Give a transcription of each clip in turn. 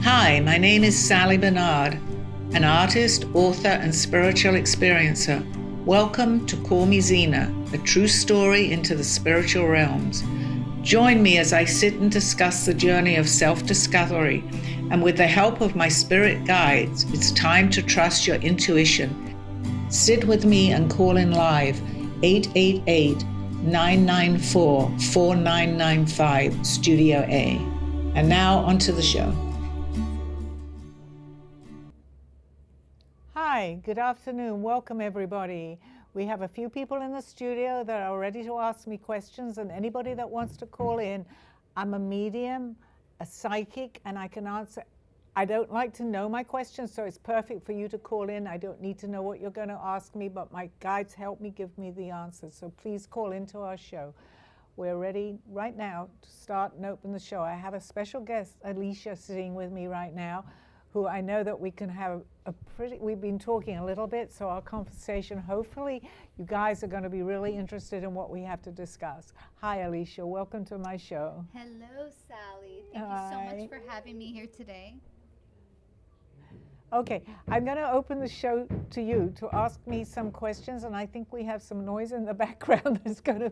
Hi, my name is Sally Barnard, an artist, author, and spiritual experiencer. Welcome to Call Me Zena, a true story into the spiritual realms. Join me as I sit and discuss the journey of self-discovery, and with the help of my spirit guides, it's time to trust your intuition. Sit with me and call in live 888-994-4995 Studio A. And now onto the show. Hi, good afternoon. Welcome everybody. We have a few people in the studio that are ready to ask me questions, and anybody that wants to call in. I'm a medium, a psychic, and I can answer. I don't like to know my questions, so it's perfect for you to call in. I don't need to know what you're going to ask me, but my guides help me give me the answers. So please call into our show. We're ready right now to start and open the show. I have a special guest, Alicia, sitting with me right now, who I know that we can have we've been talking a little bit, so our conversation, hopefully you guys are going to be really interested in what we have to discuss. Hi, Alicia, welcome to my show. Hello, Sally. Thank you so much for having me here today. Okay, I'm going to open the show to you to ask me some questions, and I think we have some noise in the background that's going to,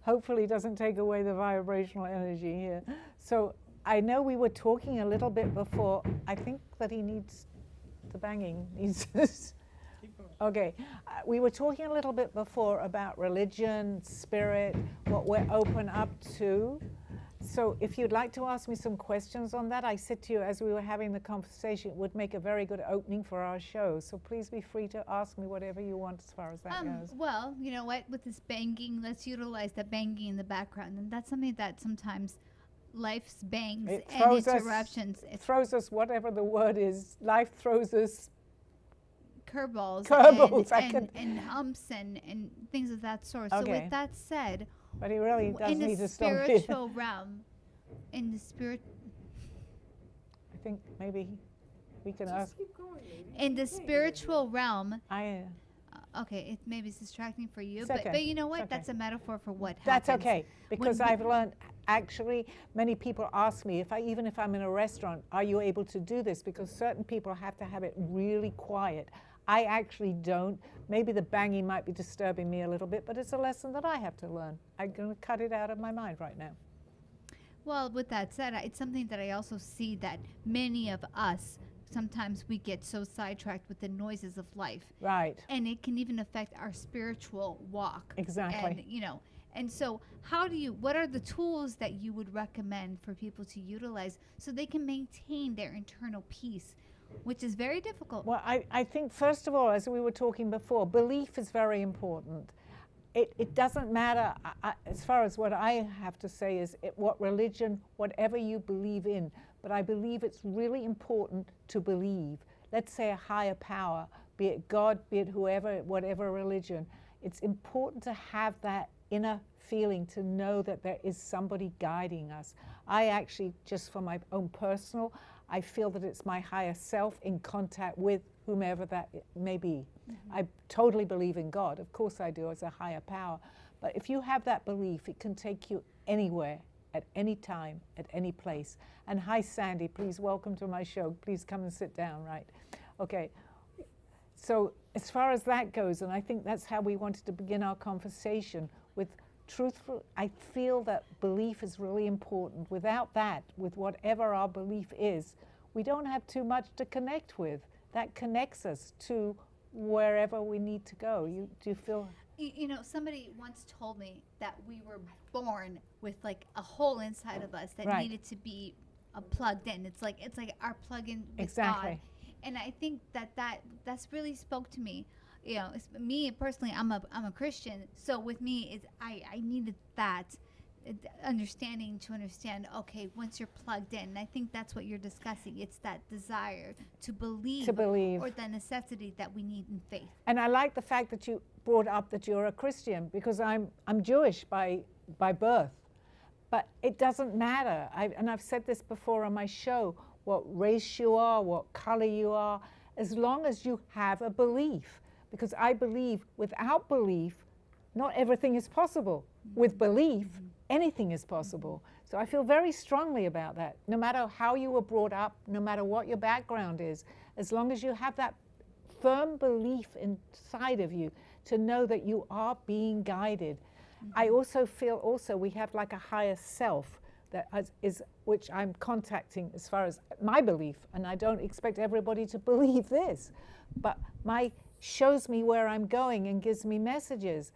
hopefully doesn't take away the vibrational energy here. So I know we were talking a little bit before. I think that he needs, the banging needs this. Okay, we were talking a little bit before about religion, spirit, what we're open up to. So if you'd like to ask me some questions on that, I said to you as we were having the conversation, it would make a very good opening for our show. So please be free to ask me whatever you want as far as that goes. Well, you know what, with this banging, let's utilize that banging in the background. And that's something that sometimes life's bangs and interruptions. It throws us, whatever the word is, life throws us curveballs and humps and things of that sort. Okay. So with that said, but he really does need to stop in the spiritual realm, in the spirit, I think maybe we can ask. In the spiritual realm, okay, maybe it's distracting for you, okay. But you know what? Okay. That's a metaphor for what happens. That's okay, because I've learned, actually, many people ask me, even if I'm in a restaurant, are you able to do this? Because certain people have to have it really quiet. I actually don't. Maybe the banging might be disturbing me a little bit, but it's a lesson that I have to learn. I'm going to cut it out of my mind right now. Well, with that said, it's something that I also see that many of us, sometimes we get so sidetracked with the noises of life. Right. And it can even affect our spiritual walk. Exactly. And, and so what are the tools that you would recommend for people to utilize so they can maintain their internal peace, which is very difficult? Well, I think, first of all, as we were talking before, belief is very important. It doesn't matter, as far as what I have to say is what religion, whatever you believe in, but I believe it's really important to believe. Let's say a higher power, be it God, be it whoever, whatever religion. It's important to have that inner feeling, to know that there is somebody guiding us. I actually, just for my own personal, I feel that it's my higher self in contact with whomever that may be. Mm-hmm. I totally believe in God. Of course I do, as a higher power. But if you have that belief, it can take you anywhere, at any time, at any place. And hi, Sandy, please welcome to my show. Please come and sit down, right? Okay. So as far as that goes, and I think that's how we wanted to begin our conversation with truthful. I feel that belief is really important. Without that, with whatever our belief is, we don't have too much to connect with. That connects us to wherever we need to go. Do you feel? You know, somebody once told me that we were born with like a hole inside of us that needed to be plugged in. It's like our plug-in with God. And I think that's really spoke to me. You know, me personally, I'm a Christian, so with me, I needed that understanding to understand, okay, once you're plugged in, and I think that's what you're discussing. It's that desire to believe. Or the necessity that we need in faith. And I like the fact that you brought up that you're a Christian, because I'm Jewish by birth. But it doesn't matter. And I've said this before on my show, what race you are, what color you are, as long as you have a belief. Because I believe without belief, not everything is possible. With belief, anything is possible. So I feel very strongly about that. No matter how you were brought up, no matter what your background is, as long as you have that firm belief inside of you to know that you are being guided. I also feel we have like a higher self that is which I'm contacting as far as my belief, and I don't expect everybody to believe this, but my shows me where I'm going and gives me messages.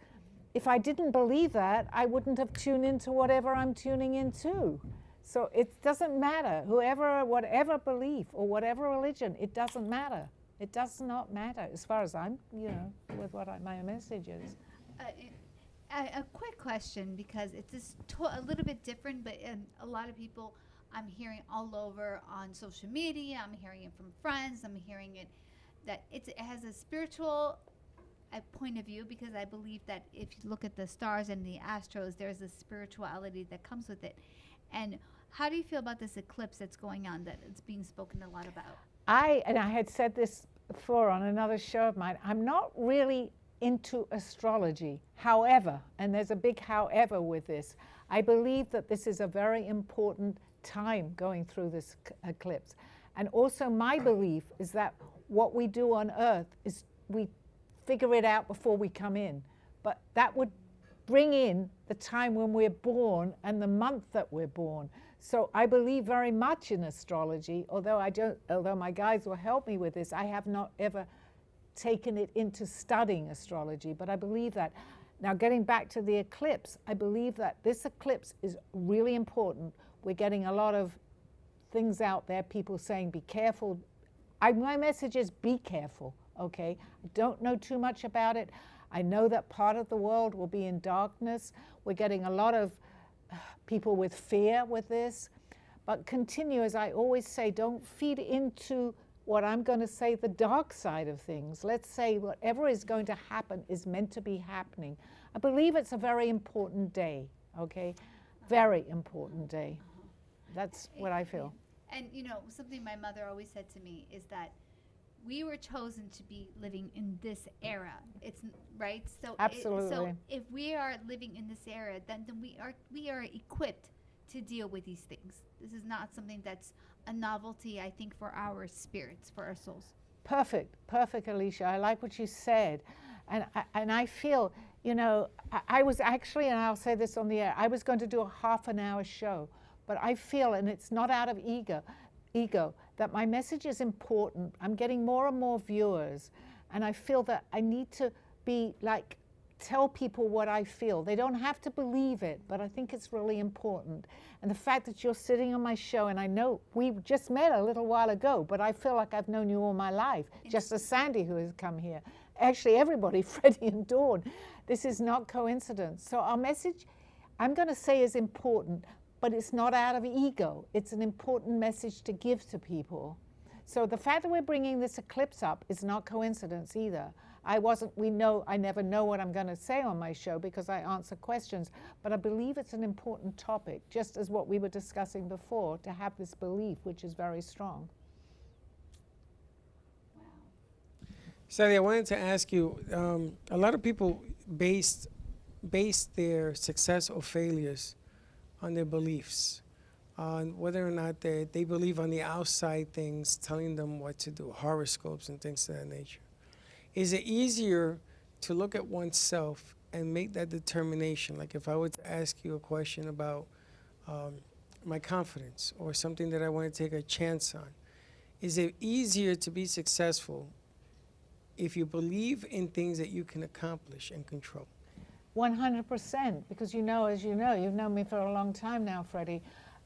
If I didn't believe that, I wouldn't have tuned into whatever I'm tuning into. So it doesn't matter, whatever belief or whatever religion, it doesn't matter. It does not matter as far as I'm, with what my message is. A quick question, because it's just a little bit different, but a lot of people I'm hearing all over on social media, I'm hearing it from friends, I'm hearing it that it has a spiritual point of view, because I believe that if you look at the stars and the astros, there's a spirituality that comes with it. And how do you feel about this eclipse that's going on, that it's being spoken a lot about? I had said this before on another show of mine, I'm not really into astrology. However, and there's a big however with this, I believe that this is a very important time going through this eclipse. And also my belief is that what we do on Earth is we figure it out before we come in. But that would bring in the time when we're born and the month that we're born. So I believe very much in astrology, although my guides will help me with this, I have not ever taken it into studying astrology, but I believe that. Now, getting back to the eclipse, I believe that this eclipse is really important. We're getting a lot of things out there, people saying, be careful. My message is be careful, okay? I don't know too much about it. I know that part of the world will be in darkness. We're getting a lot of people with fear with this. But continue, as I always say, don't feed into what I'm going to say, the dark side of things. Let's say whatever is going to happen is meant to be happening. I believe it's a very important day, okay? Very important day. That's what I feel. And something my mother always said to me is that we were chosen to be living in this era. It's right. So absolutely. So if we are living in this era, then we are equipped to deal with these things. This is not something that's a novelty, I think, for our spirits, for our souls. Perfect, Alicia. I like what you said. And I feel, I was actually, and I'll say this on the air, I was going to do a half an hour show, but I feel, and it's not out of ego, that my message is important. I'm getting more and more viewers, and I feel that I need to be like, tell people what I feel. They don't have to believe it, but I think it's really important. And the fact that you're sitting on my show, and I know we just met a little while ago, but I feel like I've known you all my life, just as Sandy, who has come here. Actually, everybody, Freddie and Dawn. This is not coincidence. So our message, I'm going to say, is important, but it's not out of ego. It's an important message to give to people. So the fact that we're bringing this eclipse up is not coincidence either. I never know what I'm going to say on my show because I answer questions, but I believe it's an important topic, just as what we were discussing before, to have this belief, which is very strong. Wow. Sally, I wanted to ask you, a lot of people base their success or failures on their beliefs, on whether or not they believe on the outside things telling them what to do, horoscopes and things of that nature. Is it easier to look at oneself and make that determination? Like if I were to ask you a question about my confidence or something that I want to take a chance on, is it easier to be successful if you believe in things that you can accomplish and control? 100%, because as you know, you've known me for a long time now, Freddie.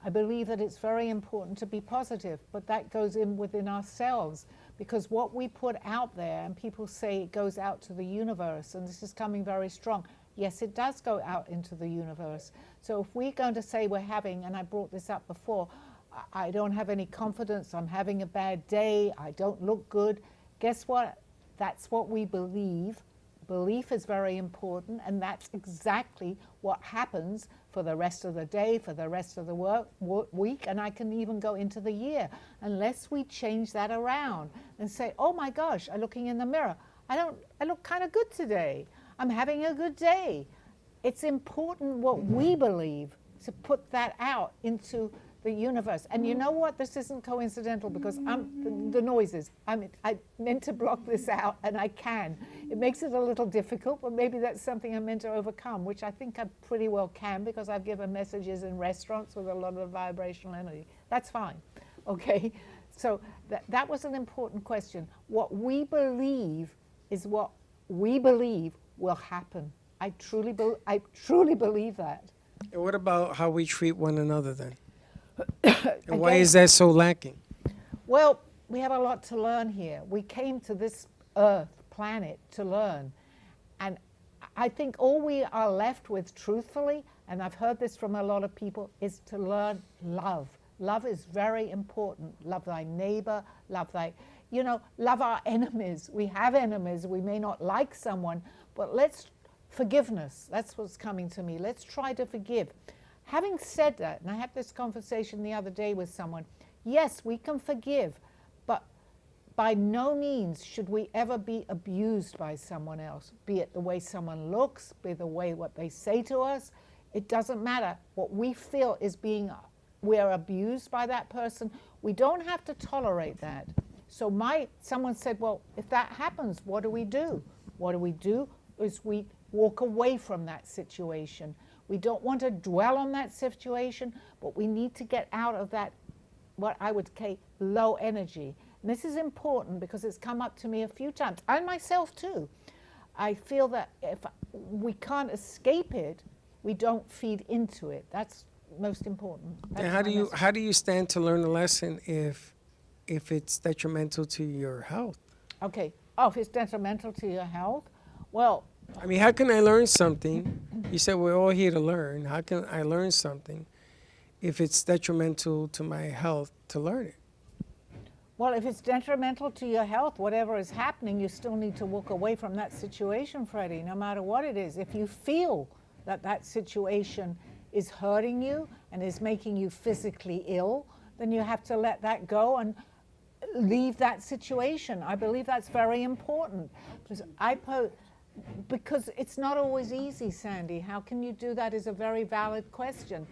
I believe that it's very important to be positive, but that goes in within ourselves, because what we put out there, and people say it goes out to the universe, and this is coming very strong. Yes, it does go out into the universe. So if we're going to say we're having, and I brought this up before, I don't have any confidence, I'm having a bad day, I don't look good, guess what? That's what we believe. Belief is very important, and that's exactly what happens for the rest of the day, for the rest of the week, and I can even go into the year, unless we change that around and say, oh my gosh, I'm looking in the mirror, I look kind of good today, I'm having a good day. It's important what we believe, to put that out into the universe. And you know what? This isn't coincidental because the noises. I meant to block this out, and I can. It makes it a little difficult, but maybe that's something I'm meant to overcome, which I think I pretty well can because I've given messages in restaurants with a lot of vibrational energy. That's fine, okay? So that was an important question. What we believe is what we believe will happen. I truly believe that. And what about how we treat one another then? And why is that so lacking? Well, we have a lot to learn here. We came to this earth, planet, to learn. And I think all we are left with, truthfully, and I've heard this from a lot of people, is to learn love. Love is very important. Love thy neighbor, love love our enemies. We have enemies. We may not like someone, but forgiveness, that's what's coming to me. Let's try to forgive. Having said that, and I had this conversation the other day with someone, yes, we can forgive, but by no means should we ever be abused by someone else, be it the way someone looks, be it the way what they say to us. It doesn't matter. What we feel is we're abused by that person. We don't have to tolerate that. So someone said, well, if that happens, what do we do? What do we do is we walk away from that situation. We don't want to dwell on that situation, but we need to get out of that, what I would say, low energy. And this is important because it's come up to me a few times, and myself too. I feel that if we can't escape it, we don't feed into it. That's most important. And how do you stand to learn a lesson if it's detrimental to your health? Okay. Oh, if it's detrimental to your health, well. I mean, how can I learn something? You said we're all here to learn. How can I learn something if it's detrimental to my health to learn it? Well, if it's detrimental to your health, whatever is happening, you still need to walk away from that situation, Freddie, no matter what it is. If you feel that situation is hurting you and is making you physically ill, then you have to let that go and leave that situation. I believe that's very important. Because it's not always easy, Sandy. How can you do that is a very valid question.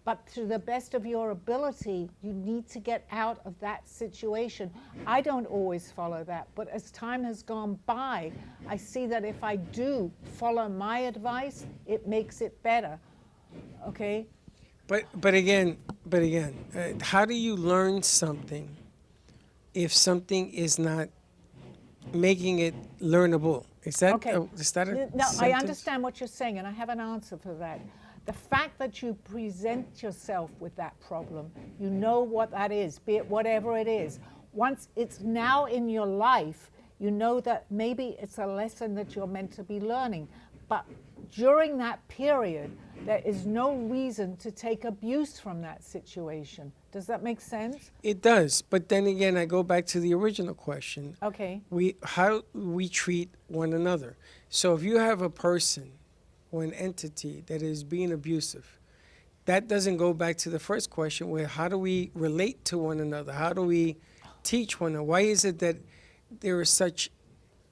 But to the best of your ability, you need to get out of that situation. I don't always follow that, but as time has gone by, I see that if I do follow my advice, it makes it better, okay? But again, how do you learn something if something is not making it learnable? Is that okay? A no, sentence? I understand what you're saying, and I have an answer for that. The fact that you present yourself with that problem, you know what that is, be it whatever it is. Once it's now in your life, you know that maybe it's a lesson that you're meant to be learning. But during that period, there is no reason to take abuse from that situation. Does that make sense? It does, but then again, I go back to the original question. Okay. How we treat one another. So if you have a person or an entity that is being abusive, that doesn't go back to the first question where how do we relate to one another? How do we teach one another? Why is it that there is such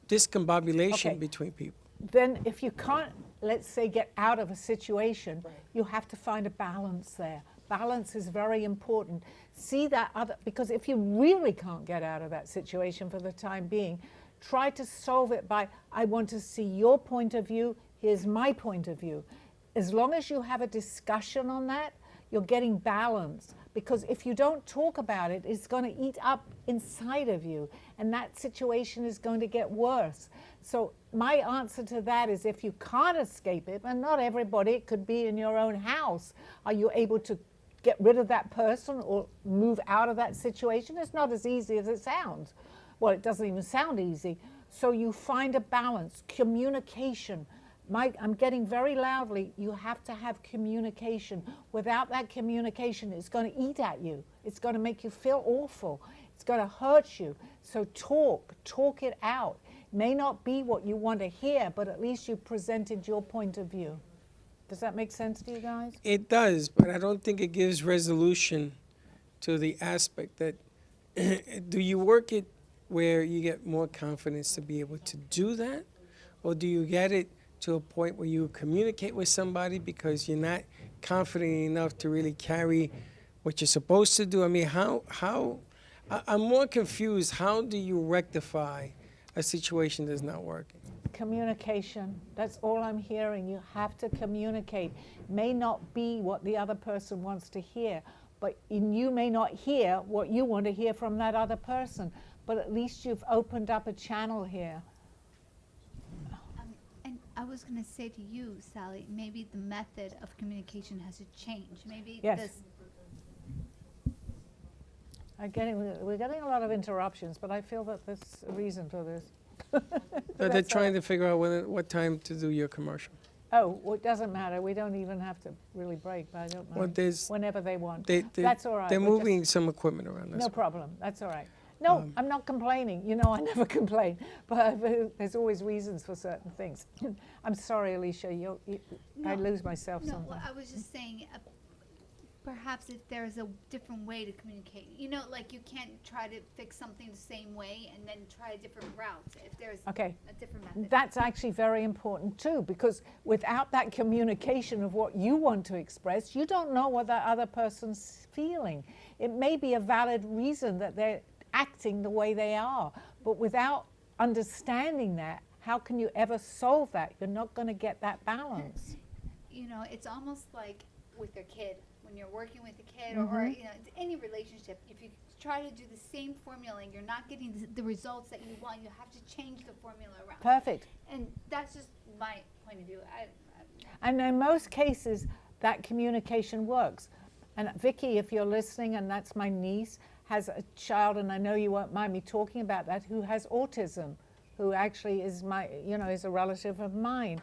discombobulation between people? Then if you can't, let's say, get out of a situation, you have to find a balance there. Balance is very important. See that because if you really can't get out of that situation for the time being, try to solve it by, I want to see your point of view, here's my point of view. As long as you have a discussion on that, you're getting balance. Because if you don't talk about it, it's going to eat up inside of you, and that situation is going to get worse. So my answer to that is if you can't escape it, and not everybody, it could be in your own house, are you able to get rid of that person or move out of that situation? It's not as easy as it sounds. Well, it doesn't even sound easy. So you find a balance, communication. I'm getting very loudly, you have to have communication. Without that communication, it's going to eat at you. It's going to make you feel awful. It's going to hurt you. So talk it out. May not be what you want to hear, but at least you presented your point of view. Does that make sense to you guys? It does, but I don't think it gives resolution to the aspect that, do you work it where you get more confidence to be able to do that? Or do you get it to a point where you communicate with somebody because you're not confident enough to really carry what you're supposed to do? I mean, I'm more confused. How do you rectify a situation that's not working? Communication. That's all I'm hearing. You have to communicate. May not be what the other person wants to hear, but you may not hear what you want to hear from that other person. But at least you've opened up a channel here. And I was going to say to you, Sally, maybe the method of communication has to change. Maybe Yes. this. We're getting a lot of interruptions, but I feel that there's a reason for this. So they're trying to figure out what time to do your commercial. Oh, well, it doesn't matter. We don't even have to really break, but I don't mind. Well, there's Whenever they want. that's all right. They're We're moving some equipment around. no problem. That's all right. No, I'm not complaining. You know, I never complain. But there's always reasons for certain things. I'm sorry, Alicia. I lose myself No, sometimes. well, I was just saying, perhaps if there's a different way to communicate. You know, like you can't try to fix something the same way and then try a different route. If there's Okay. a different method. That's actually very important too, because without that communication of what you want to express, you don't know what that other person's feeling. It may be a valid reason that they're acting the way they are, but without understanding that, how can you ever solve that? You're not going to get that balance. You know, it's almost like with your kid, when you're working with a kid, or you know, any relationship. If you try to do the same formula and you're not getting the results that you want, you have to change the formula around. Perfect. And that's just my point of view. And in most cases, that communication works. And Vicky, if you're listening, and that's my niece, has a child, and I know you won't mind me talking about that, who has autism, who actually is is a relative of mine.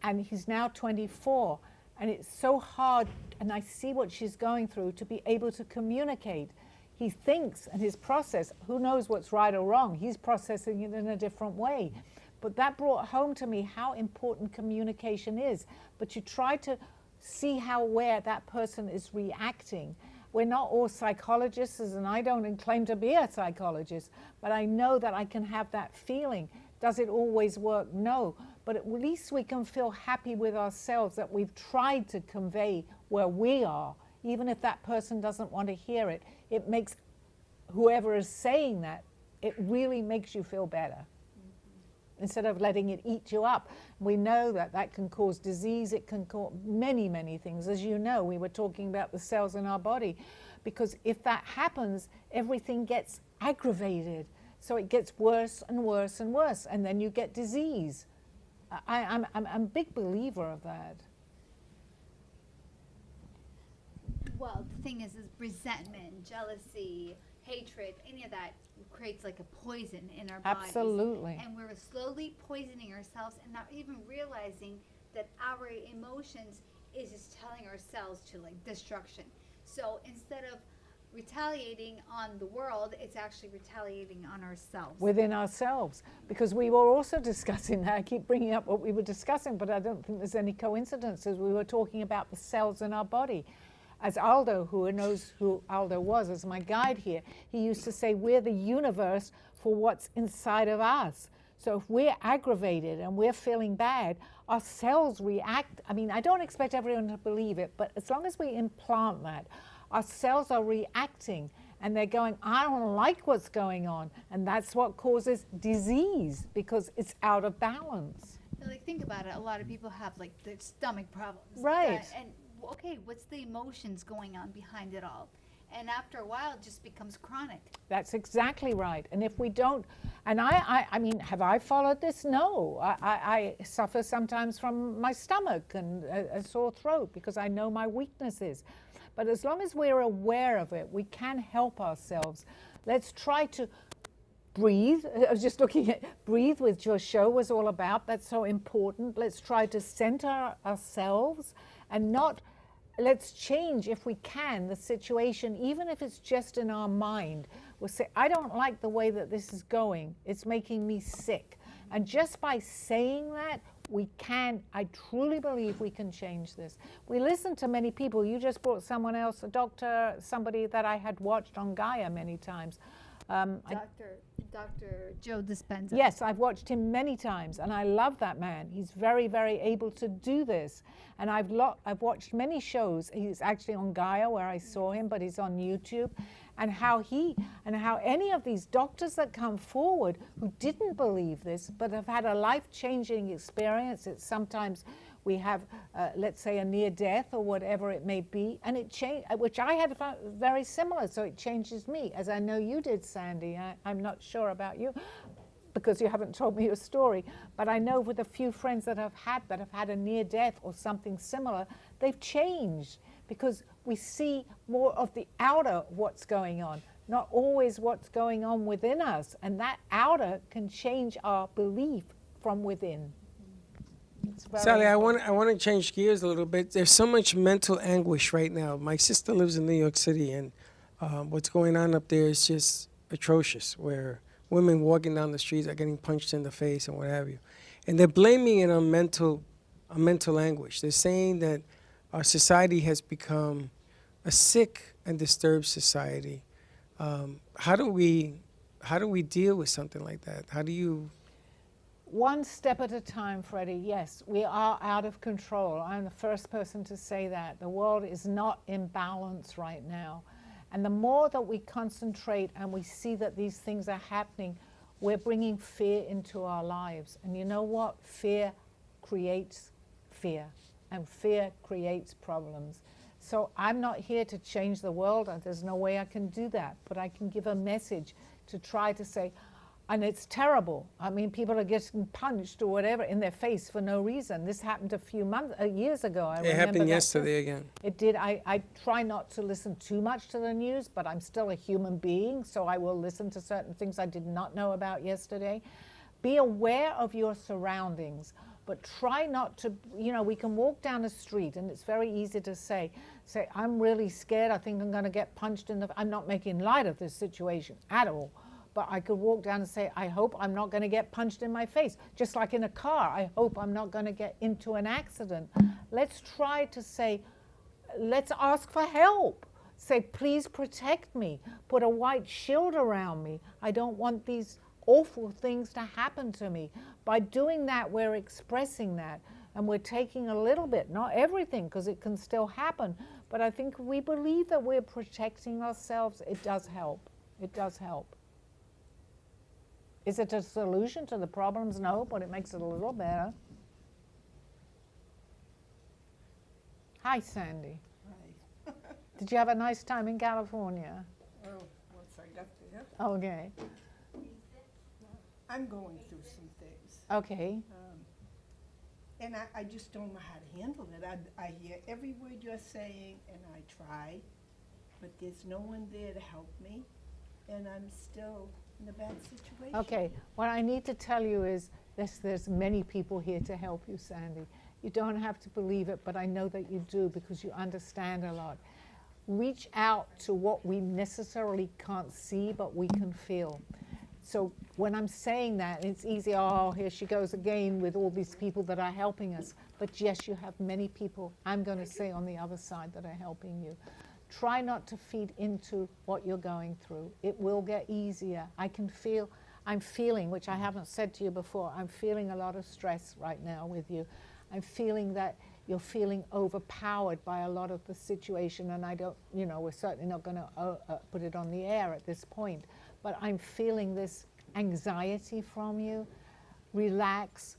And he's now 24. And it's so hard, and I see what she's going through, to be able to communicate. He thinks, and his process, who knows what's right or wrong, he's processing it in a different way. But that brought home to me how important communication is. But you try to see where that person is reacting. We're not all psychologists, and I don't claim to be a psychologist, but I know that I can have that feeling. Does it always work? No. But at least we can feel happy with ourselves that we've tried to convey where we are, even if that person doesn't want to hear it. It makes whoever is saying that, it really makes you feel better. Instead of letting it eat you up. We know that that can cause disease. It can cause many, many things. As you know, we were talking about the cells in our body, because if that happens, everything gets aggravated. So it gets worse and worse and worse, and then you get disease. I'm a big believer of that. Well, the thing is resentment, jealousy, hatred, any of that creates like a poison in our bodies. Absolutely. And we're slowly poisoning ourselves and not even realizing that our emotions is just telling ourselves to like destruction. So instead of retaliating on the world, it's actually retaliating on ourselves. Within ourselves. Because we were also discussing that. I keep bringing up what we were discussing, but I don't think there's any coincidences. We were talking about the cells in our body. As Aldo, who knows who Aldo was, as my guide here, he used to say, we're the universe for what's inside of us. So if we're aggravated and we're feeling bad, our cells react. I mean, I don't expect everyone to believe it, but as long as we implant that, our cells are reacting and they're going, I don't like what's going on. And that's what causes disease, because it's out of balance. Like, think about it. A lot of people have like the stomach problems. Right. And okay, what's the emotions going on behind it all? And after a while, it just becomes chronic. That's exactly right. And if we don't, and I mean, have I followed this? No. I suffer sometimes from my stomach and a sore throat because I know my weaknesses. But as long as we're aware of it, we can help ourselves. Let's try to breathe. I was just looking at breathe, which your show was all about. That's so important. Let's try to center ourselves and not, let's change, if we can, the situation, even if it's just in our mind. We'll say, I don't like the way that this is going. It's making me sick. And just by saying that, we can, I truly believe we can change this. We listen to many people. You just brought someone else, a doctor, somebody that I had watched on Gaia many times. Dr. Dr. Joe Dispenza. Yes, I've watched him many times, and I love that man. He's very, very able to do this. And I've watched many shows. He's actually on Gaia, where I saw him, but he's on YouTube. And how any of these doctors that come forward who didn't believe this, but have had a life-changing experience. It's sometimes we have, let's say, a near death or whatever it may be, and it changed, which I had found very similar. So it changes me, as I know you did, Sandy. I'm not sure about you, because you haven't told me your story. But I know with a few friends that have had a near death or something similar, they've changed, because we see more of the outer what's going on, not always what's going on within us. And that can change our belief from within. Sally, I want to change gears a little bit. There's so much mental anguish right now. My sister lives in New York City, and what's going on up there is just atrocious, where women walking down the streets are getting punched in the face and what have you. And they're blaming it on mental anguish. They're saying that our society has become a sick and disturbed society. How do we deal with something like that? How do you... One step at a time, Freddie. Yes, we are out of control. I'm the first person to say that. The world is not in balance right now. And the more that we concentrate and we see that these things are happening, we're bringing fear into our lives. And you know what? Fear creates fear, and fear creates problems. So I'm not here to change the world. There's no way I can do that. But I can give a message to try to say, and it's terrible. I mean, people are getting punched or whatever in their face for no reason. This happened a few years ago. It happened yesterday again. It did. I try not to listen too much to the news, but I'm still a human being, so I will listen to certain things I did not know about yesterday. Be aware of your surroundings, but try not to, we can walk down the street, and it's very easy to say, I'm really scared. I think I'm going to get punched in the... I'm not making light of this situation at all. But I could walk down and say, I hope I'm not going to get punched in my face. Just like in a car, I hope I'm not going to get into an accident. Let's try to say, let's ask for help. Say, please protect me. Put a white shield around me. I don't want these awful things to happen to me. By doing that, we're expressing that. And we're taking a little bit, not everything, because it can still happen. But I think we believe that we're protecting ourselves. It does help. It does help. Is it a solution to the problems? No, but it makes it a little better. Hi, Sandy. Hi. Did you have a nice time in California? Oh, once I got there. Okay. I'm going through some things. Okay. And I just don't know how to handle it. I hear every word you're saying, and I try, but there's no one there to help me, and I'm still in a bad situation. Okay, what I need to tell you is there's many people here to help you, Sandy. You don't have to believe it, but I know that you do, because you understand a lot. Reach out to what we necessarily can't see, but we can feel. So when I'm saying that, it's easy, oh, here she goes again with all these people that are helping us. But yes, you have many people, I'm going to say, on the other side that are helping you. Try not to feed into what you're going through. It will get easier. I'm feeling, which I haven't said to you before, I'm feeling a lot of stress right now with you. I'm feeling that you're feeling overpowered by a lot of the situation, and I don't, we're certainly not going to put it on the air at this point, but I'm feeling this anxiety from you. Relax.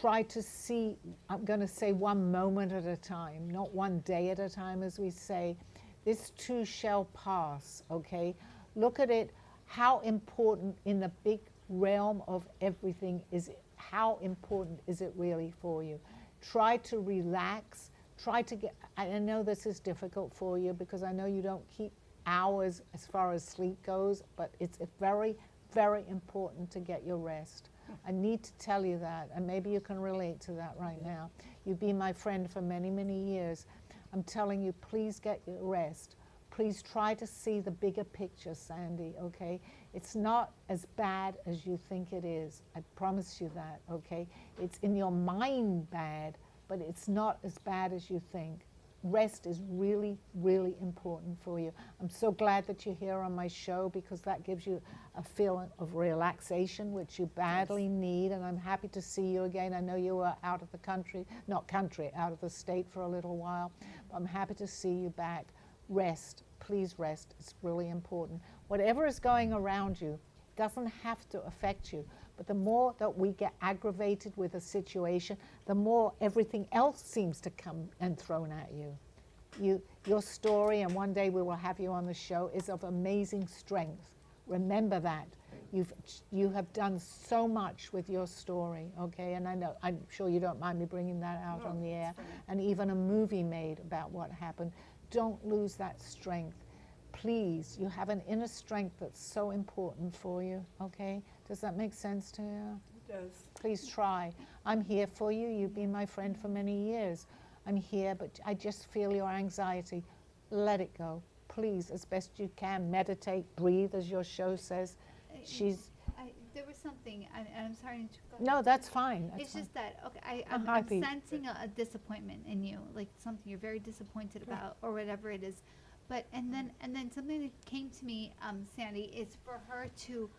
Try to see, I'm going to say, one moment at a time, not one day at a time, as we say. This too shall pass, okay? Look at it, how important in the big realm of everything is it, how important is it really for you? Try to relax, try to get, I know this is difficult for you because I know you don't keep hours as far as sleep goes, but it's very, very important to get your rest. I need to tell you that, and maybe you can relate to that right now. You've been my friend for many, many years. I'm telling you, please get your rest. Please try to see the bigger picture, Sandy, okay? It's not as bad as you think it is. I promise you that, okay? It's in your mind bad, but it's not as bad as you think. rest is really, really important for you. I'm so glad that you're here on my show, because that gives you a feeling of relaxation, which you badly need, and I'm happy to see you again. I know you were out of the country, out of the state for a little while. But I'm happy to see you back. Rest, please rest. It's really important. Whatever is going around you doesn't have to affect you, but the more that we get aggravated with a situation, the more everything else seems to come and thrown at you. Your story, and one day we will have you on the show, is of amazing strength. Remember that. You have done so much with your story, okay? And I'm sure you don't mind me bringing that out on the air. And even a movie made about what happened. Don't lose that strength. Please, you have an inner strength that's so important for you, okay? Does that make sense to you? It does. Please try. I'm here for you. You've been my friend for many years. I'm here, but I just feel your anxiety. Let it go. Please, as best you can, meditate, breathe, as your show says. There was something, and I'm sorry to go. No, that's fine. It's fine. just that, okay, I'm sensing a disappointment in you, like something you're very disappointed about, or whatever it is. But and then something that came to me, Sandy, is for her to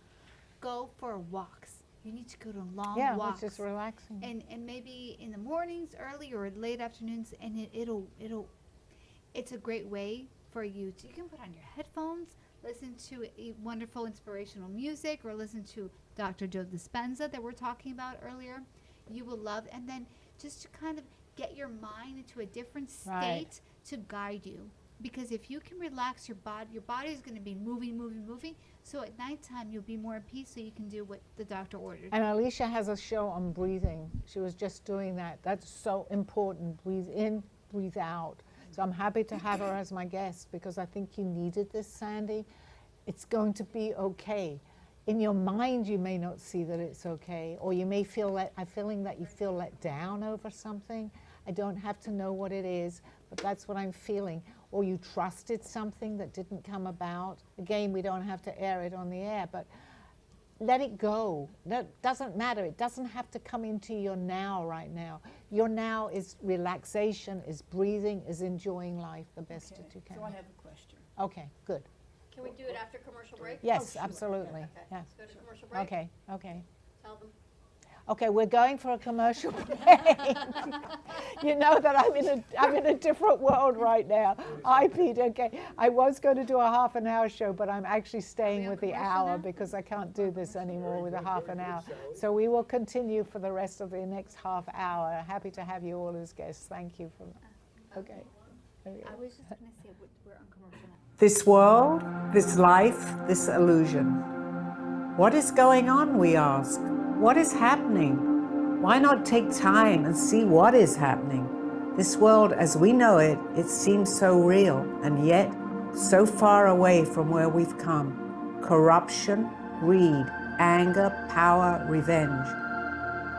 go for walks. You need to go to long walks. Which is relaxing. And maybe in the mornings, early or late afternoons, and it's a great way for you to. You can put on your headphones, listen to a wonderful inspirational music, or listen to Dr. Joe Dispenza that we're talking about earlier. You will love, and then just to kind of get your mind into a different state to guide you. Because if you can relax your body is going to be moving. So at nighttime, you'll be more at peace, so you can do what the doctor ordered. And Alicia has a show on breathing. She was just doing that. That's so important. Breathe in, breathe out. So I'm happy to have her as my guest, because I think you needed this, Sandy. It's going to be okay. In your mind, you may not see that it's okay, or you may feel that you feel let down over something. I don't have to know what it is, but that's what I'm feeling. Or you trusted something that didn't come about. Again, we don't have to air it on the air, but let it go. That doesn't matter. It doesn't have to come into your now right now. Your now is relaxation, is breathing, is enjoying life the best that you can. So I have a question. Okay, good. Can we do it after commercial break? Yes, sure. absolutely. Okay. Yes. Let's go to commercial break. Okay. Tell them. Okay, we're going for a commercial break. You know that I'm in a different world right now. Hi, Pete. Okay, I was going to do a half an hour show, but I'm actually staying with the hour because I can't do this anymore with a half an hour. So we will continue for the rest of the next half hour. Happy to have you all as guests. Thank you for that. Okay. I was just going to say we're on commercial now. This world, this life, this illusion. What is going on, we ask? What is happening? Why not take time and see what is happening? This world as we know it, it seems so real, and yet so far away from where we've come. Corruption, greed, anger, power, revenge.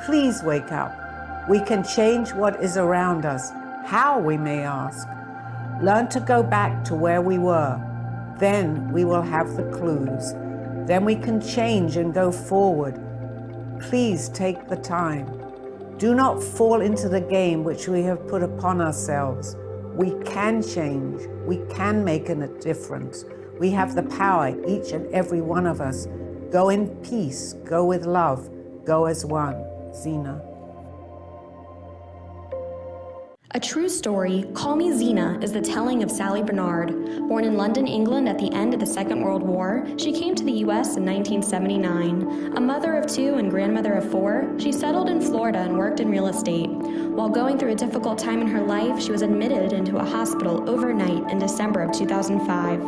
Please wake up. We can change what is around us. How, we may ask? Learn to go back to where we were. Then we will have the clues. Then we can change and go forward. Please take the time. Do not fall into the game which we have put upon ourselves. We can change. We can make a difference. We have the power, each and every one of us. Go in peace. Go with love. Go as one. Zena. A true story, Call Me Zena is the telling of Sally Barnard. Born in London, England at the end of the Second World War, she came to the U.S. in 1979. A mother of 2 and grandmother of 4, she settled in Florida and worked in real estate. While going through a difficult time in her life, she was admitted into a hospital overnight in December of 2005.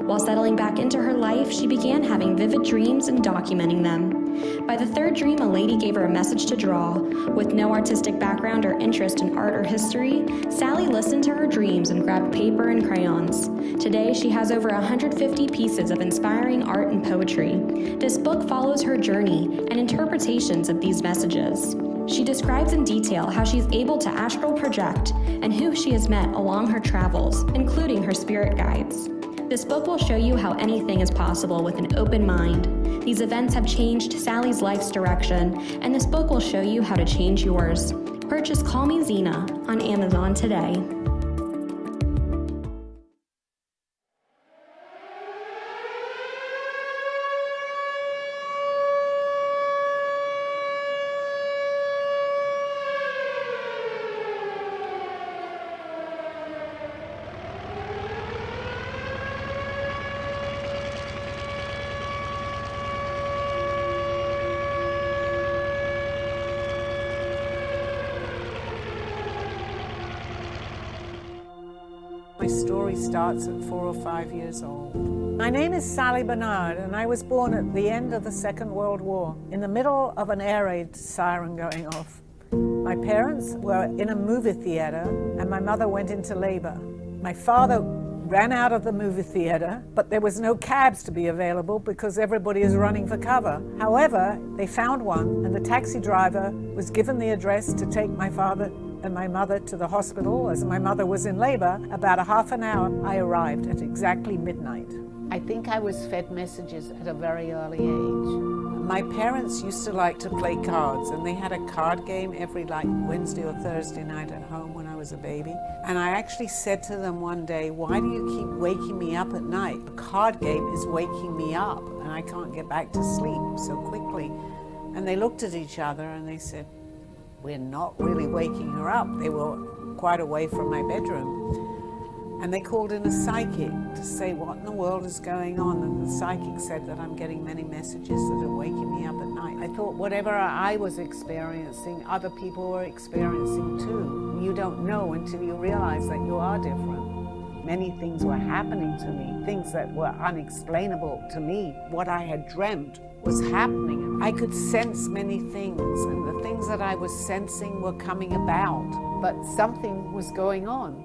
While settling back into her life, she began having vivid dreams and documenting them. By the 3rd dream, a lady gave her a message to draw. With no artistic background or interest in art or history, Sally listened to her dreams and grabbed paper and crayons. Today, she has over 150 pieces of inspiring art and poetry. This book follows her journey and interpretations of these messages. She describes in detail how she's able to astral project and who she has met along her travels, including her spirit guides. This book will show you how anything is possible with an open mind. These events have changed Sally's life's direction, and this book will show you how to change yours. Purchase Call Me Zena on Amazon today. my story starts at 4 or 5 years old. My name is Sally Barnard, and I was born at the end of the Second World War, in the middle of an air raid siren going off. My parents were in a movie theater, and my mother went into labor. My father ran out of the movie theater, but there was no cabs to be available because everybody is running for cover. However, they found one, and the taxi driver was given the address to take my father and my mother to the hospital. As my mother was in labor, about a half an hour, I arrived at exactly midnight. I think I was fed messages at a very early age. My parents used to like to play cards, and they had a card game every Wednesday or Thursday night at home when I was a baby. And I actually said to them one day, "Why do you keep waking me up at night? The card game is waking me up, and I can't get back to sleep so quickly." And they looked at each other and they said, "We're not really waking her up." They were quite away from my bedroom. And they called in a psychic to say, "What in the world is going on?" And the psychic said that I'm getting many messages that are waking me up at night. I thought whatever I was experiencing, other people were experiencing too. You don't know until you realize that you are different. Many things were happening to me, things that were unexplainable to me. What I had dreamt was happening. I could sense many things, and the things that I was sensing were coming about, but something was going on.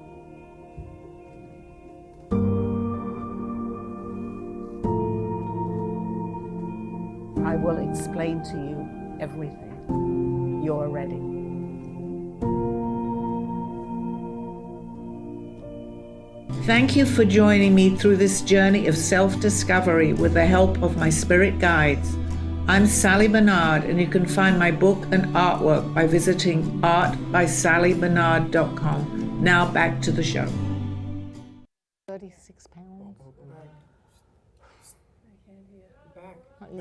I will explain to you everything. You're ready. Thank you for joining me through this journey of self-discovery with the help of my spirit guides. I'm Sally Barnard, and you can find my book and artwork by visiting artbysallybarnard.com. Now back to the show. 36 pounds.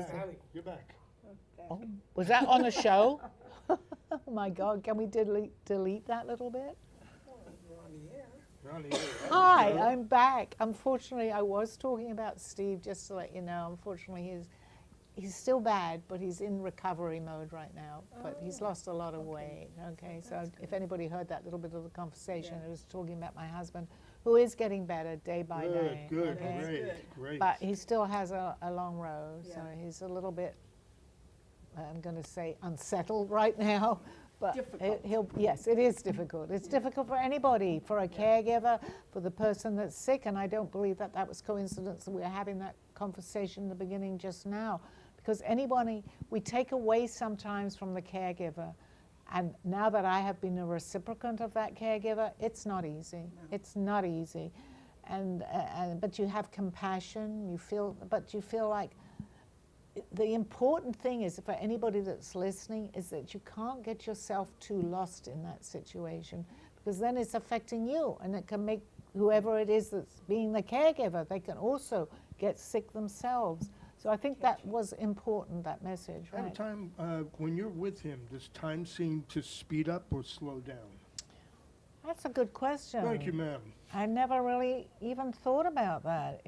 Sally, you're back. Oh, was that on the show? Oh my God, can we delete that little bit? You're on the air. Hi, I'm back. Unfortunately, I was talking about Steve, just to let you know. Unfortunately, he's still bad, but he's in recovery mode right now. But he's lost a lot of weight. Okay, so if anybody heard that little bit of the conversation, I was talking about my husband, who is getting better day by day. Good, okay? great. But he still has a long road, so he's a little bit, I'm going to say, unsettled right now. But yes, it is difficult. It's difficult for anybody, for a caregiver, for the person that's sick. And I don't believe that that was coincidence that we were having that conversation in the beginning just now. Because we take away sometimes from the caregiver. And now that I have been a reciprocant of that caregiver, it's not easy. No. It's not easy. But you have compassion, you feel like the important thing is, for anybody that's listening, is that you can't get yourself too lost in that situation, because then it's affecting you, and it can make whoever it is that's being the caregiver, they can also get sick themselves. So I think that was important, that message, right? At a time, when you're with him, does time seem to speed up or slow down? That's a good question. Thank you, ma'am. I never really even thought about that.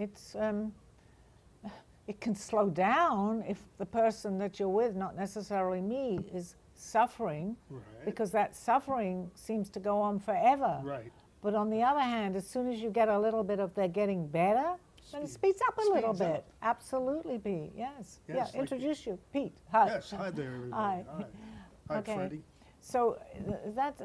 It can slow down if the person that you're with, not necessarily me, is suffering, because that suffering seems to go on forever. Right. But on the other hand, as soon as you get a little bit of they're getting better, then it speeds up a little bit. Absolutely, Pete. Yes. Yeah. Introduce you, Pete. Hi. Yes. Hi there, everybody. Hi. Hi, Okay. Freddie. So that's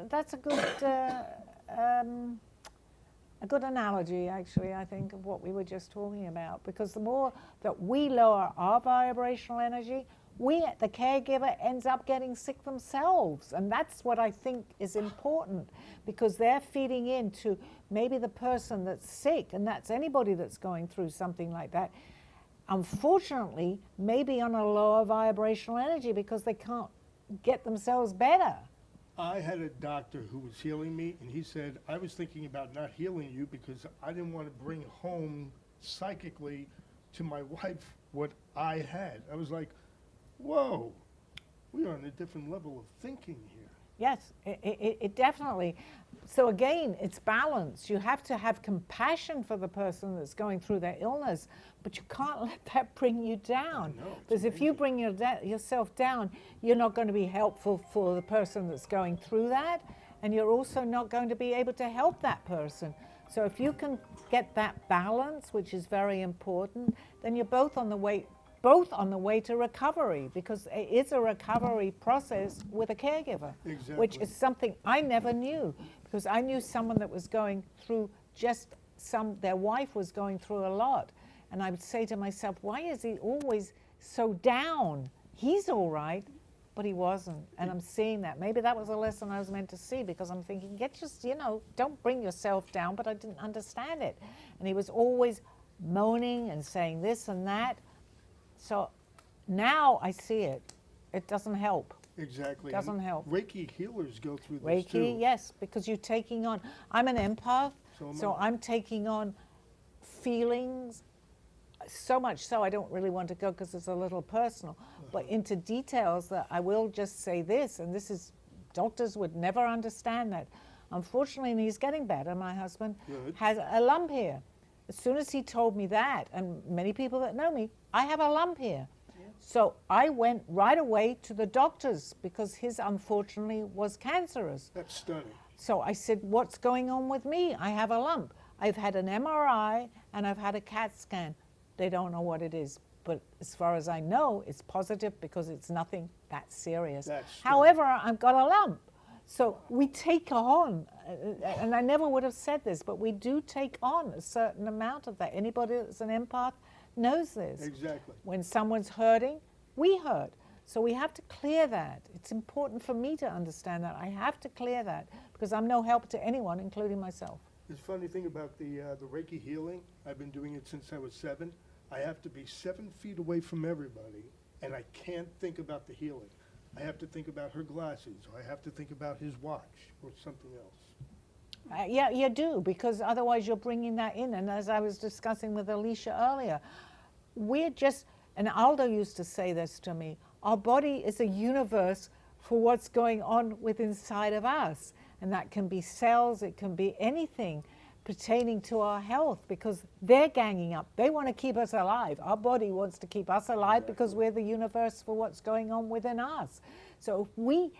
a good analogy, actually, I think, of what we were just talking about. Because the more that we lower our vibrational energy, the caregiver ends up getting sick themselves. And that's what I think is important, because they're feeding into maybe the person that's sick, and that's anybody that's going through something like that. Unfortunately, maybe on a lower vibrational energy because they can't get themselves better. I had a doctor who was healing me, and he said, I was thinking about not healing you because I didn't want to bring home psychically to my wife what I had. I was like, whoa, we are on a different level of thinking here. Yes, it definitely. So again, it's balance. You have to have compassion for the person that's going through their illness, but you can't let that bring you down. Because if you bring yourself down, you're not going to be helpful for the person that's going through that, and you're also not going to be able to help that person. So if you can get that balance, which is very important, then you're both on the way to recovery, because it is a recovery process with a caregiver, Exactly. which is something I never knew, because I knew someone that was going through their wife was going through a lot. And I would say to myself, why is he always so down? He's all right, but he wasn't. And I'm seeing that. Maybe that was a lesson I was meant to see, because I'm thinking, don't bring yourself down, but I didn't understand it. And he was always moaning and saying this and that. So now I see it. It doesn't help. Exactly. Doesn't And help. Reiki healers go through this Reiki, too. yes, because you're taking on, I'm an empath, So am I. I'm taking on feelings, so much so I don't really want to go because it's a little personal, but into details that I will just say this, and this is, doctors would never understand that. Unfortunately, and he's getting better, my husband Good. has a lump here. As soon as he told me that, and many people that know me, I have a lump here. So I went right away to the doctors because his, unfortunately, was cancerous. That's stunning. So I said, what's going on with me? I have a lump. I've had an MRI and I've had a CAT scan. They don't know what it is. But as far as I know, it's positive because it's nothing that serious. That's However, I've got a lump. So we take on, and I never would have said this, but we do take on a certain amount of that. Anybody that's an empath knows this. Exactly. When someone's hurting, we hurt. So we have to clear that. It's important for me to understand that. I have to clear that because I'm no help to anyone, including myself. The funny thing about the Reiki healing, I've been doing it since I was 7. I have to be 7 feet away from everybody, and I can't think about the healing. I have to think about her glasses, or I have to think about his watch, or something else. Yeah, you do, because otherwise you're bringing that in. And as I was discussing with Alicia earlier, we're just, and Aldo used to say this to me, our body is a universe for what's going on with inside of us. And that can be cells, it can be anything pertaining to our health, because they're ganging up. They want to keep us alive. Our body wants to keep us alive because we're the universe for what's going on within us. So if we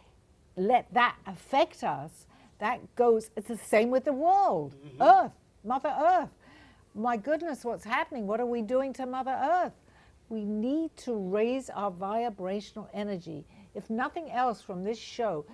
let that affect us, that goes, it's the same with the world, Earth, Mother Earth. My goodness, what's happening? What are we doing to Mother Earth? We need to raise our vibrational energy. If nothing else from this show,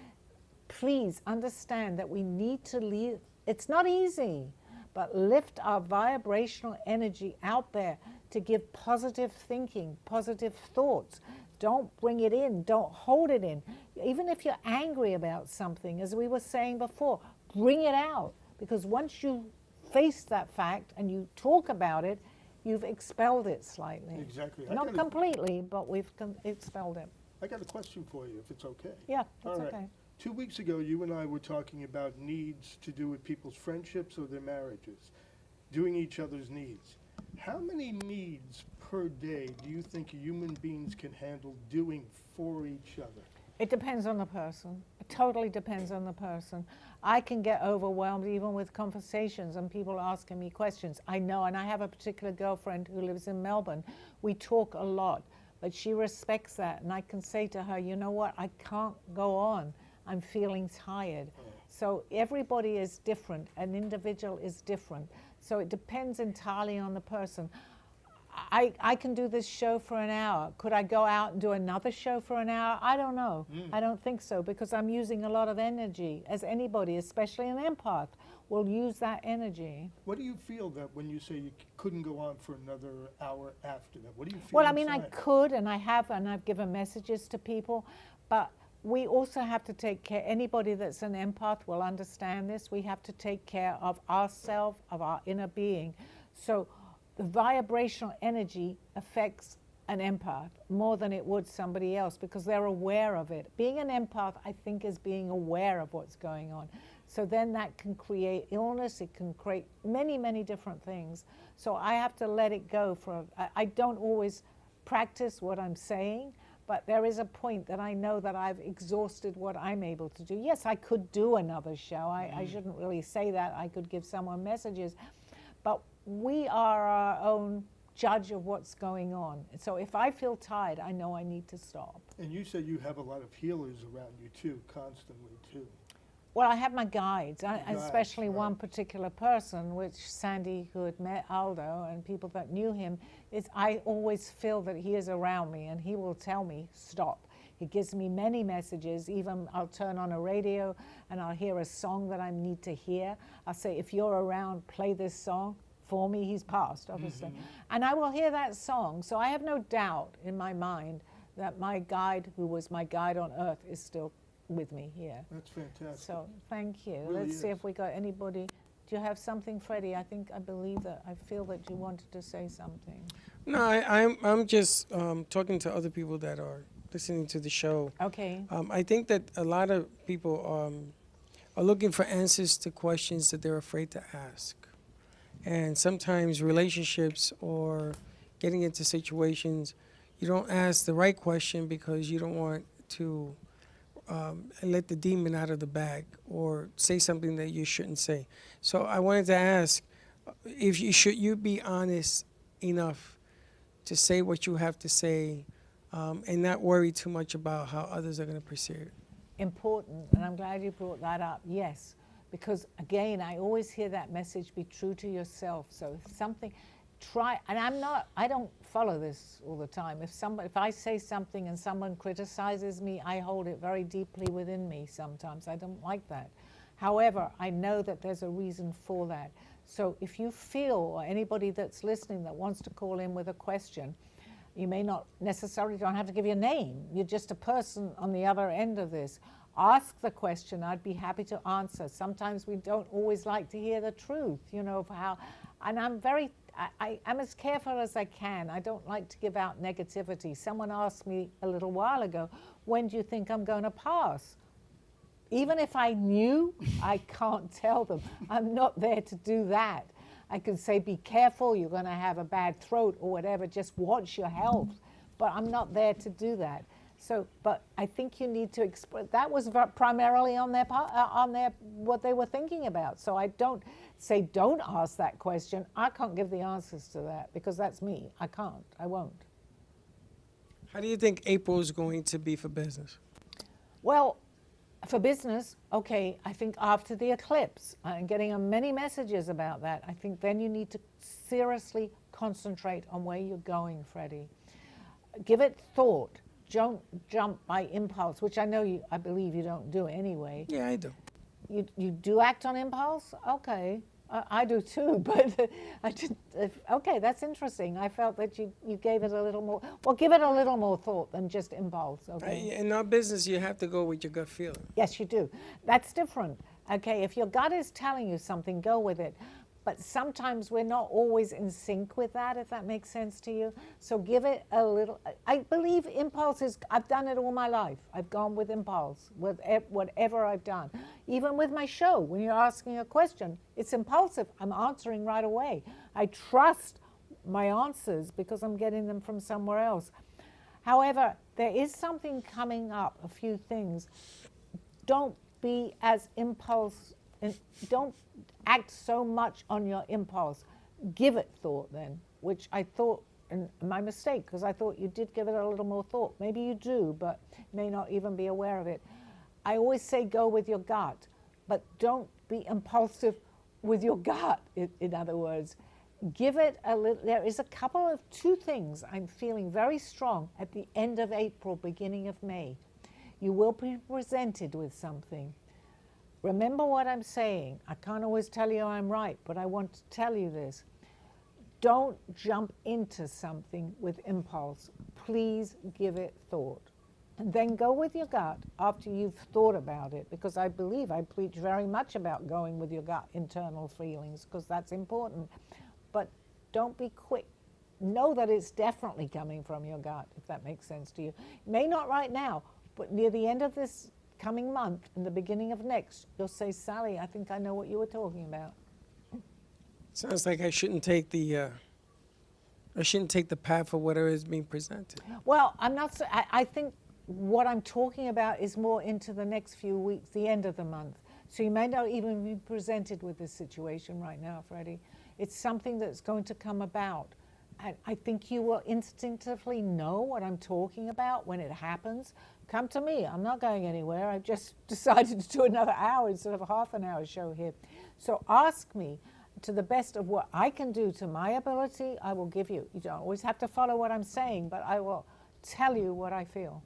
please understand that we need to leave. It's not easy, but lift our vibrational energy out there to give positive thinking, positive thoughts. Don't bring it in, don't hold it in. Even if you're angry about something, as we were saying before, bring it out, because once you face that fact and you talk about it, you've expelled it slightly. Exactly. Not completely, but we've expelled it. I got a question for you, if it's okay. Yeah, that's All right. okay. 2 weeks ago, you and I were talking about needs to do with people's friendships or their marriages, doing each other's needs. How many needs per day do you think human beings can handle doing for each other? It depends on the person. It totally depends on the person. I can get overwhelmed even with conversations and people asking me questions. I know, and I have a particular girlfriend who lives in Melbourne. We talk a lot, but she respects that. And I can say to her, you know what, I can't go on. I'm feeling tired. So everybody is different. An individual is different. So it depends entirely on the person. I can do this show for an hour. Could I go out and do another show for an hour? I don't know. I don't think so, because I'm using a lot of energy, as anybody, especially an empath, will use that energy. What do you feel that when you say you couldn't go on for another hour after that? What do you feel Well, I mean, I inside? could, and I have, and I've given messages to people, but we also have to take care. Anybody that's an empath will understand this. We have to take care of ourselves, of our inner being. So the vibrational energy affects an empath more than it would somebody else, because they're aware of it. Being an empath, I think, is being aware of what's going on. So then that can create illness. It can create many, many different things. So I have to let it go. I don't always practice what I'm saying, but there is a point that I know that I've exhausted what I'm able to do. Yes, I could do another show. I shouldn't really say that. I could give someone messages, but we are our own judge of what's going on. So if I feel tired, I know I need to stop. And you said you have a lot of healers around you too, constantly too. Well, I have my guides, Guides, especially right. one particular person, which Sandy, who had met Aldo, and people that knew him, is I always feel that he is around me, and he will tell me, stop. He gives me many messages. Even I'll turn on a radio, and I'll hear a song that I need to hear. I'll say, if you're around, play this song for me. He's passed, obviously. And I will hear that song. So I have no doubt in my mind that my guide, who was my guide on earth, is still with me here. That's fantastic. So thank you. Really Let's see is. if we got anybody. Do you have something, Freddie? I believe that I feel that you wanted to say something. No, I'm just talking to other people that are listening to the show. Okay. I think that a lot of people are looking for answers to questions that they're afraid to ask. And sometimes relationships or getting into situations, you don't ask the right question because you don't want to let the demon out of the bag or say something that you shouldn't say. So I wanted to ask, should you be honest enough to say what you have to say and not worry too much about how others are going to perceive it? Important, and I'm glad you brought that up. Yes, because again, I always hear that message: be true to yourself. So if something, try. And I don't follow this all the time. If I say something and someone criticizes me, I hold it very deeply within me. Sometimes I don't like that. However, I know that there's a reason for that. So if you feel, or anybody that's listening that wants to call in with a question, you may not necessarily, don't have to give your name. You're just a person on the other end of this. Ask the question. I'd be happy to answer. Sometimes we don't always like to hear the truth, of how, and I'm as careful as I can. I don't like to give out negativity. Someone asked me a little while ago, when do you think I'm going to pass? Even if I knew, I can't tell them. I'm not there to do that. I can say, be careful, you're going to have a bad throat or whatever, just watch your health. But I'm not there to do that. So, but I think you need to express, that was primarily on their what they were thinking about. So I don't say, don't ask that question. I can't give the answers to that because that's me. I can't, I won't. How do you think April is going to be for business? Well, for business, okay, I think after the eclipse, I'm getting many messages about that. I think then you need to seriously concentrate on where you're going, Freddie. Give it thought. Don't jump by impulse, which I believe you don't do anyway. Yeah, I do. You do act on impulse? Okay. I do too, but I didn't. Okay, that's interesting. I felt that you gave it a little more. Well, give it a little more thought than just impulse. Okay. In our business, you have to go with your gut feeling. Yes, you do. That's different. Okay, if your gut is telling you something, go with it. But sometimes we're not always in sync with that, if that makes sense to you. So give it a little. I believe impulse is, I've done it all my life. I've gone with impulse, with whatever I've done. Even with my show, when you're asking a question, it's impulsive. I'm answering right away. I trust my answers because I'm getting them from somewhere else. However, there is something coming up, a few things. Don't be as impulse, and don't act so much on your impulse. Give it thought then, which I thought, and my mistake, because I thought you did give it a little more thought. Maybe you do, but may not even be aware of it. I always say go with your gut, but don't be impulsive with your gut, in other words. Give it a little, there is two things I'm feeling very strong at the end of April, beginning of May. You will be presented with something. Remember what I'm saying. I can't always tell you I'm right, but I want to tell you this. Don't jump into something with impulse. Please give it thought. And then go with your gut after you've thought about it, because I believe I preach very much about going with your gut internal feelings, because that's important. But don't be quick. Know that it's definitely coming from your gut, if that makes sense to you. May not right now, but near the end of this coming month and the beginning of next, you'll say, Sally, I think I know what you were talking about. Sounds like I shouldn't take the path of whatever is being presented. Well, I'm not. I think what I'm talking about is more into the next few weeks, the end of the month. So you may not even be presented with this situation right now, Freddie. It's something that's going to come about. I think you will instinctively know what I'm talking about when it happens. Come to me. I'm not going anywhere. I've just decided to do another hour instead of a half an hour show here. So ask me to the best of what I can do to my ability, I will give you. You don't always have to follow what I'm saying, but I will tell you what I feel.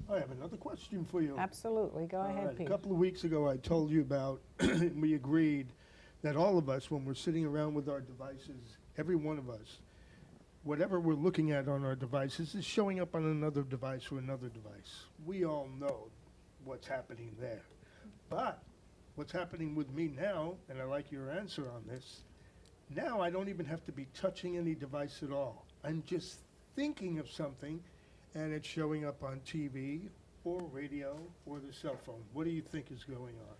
I have another question for you. Absolutely. Go ahead, A Pete. couple of weeks ago, I told you about, we agreed that all of us, when we're sitting around with our devices, every one of us, whatever we're looking at on our devices is showing up on another device or another device. We all know what's happening there. But what's happening with me now, and I like your answer on this, now I don't even have to be touching any device at all. I'm just thinking of something, and it's showing up on TV or radio or the cell phone. What do you think is going on?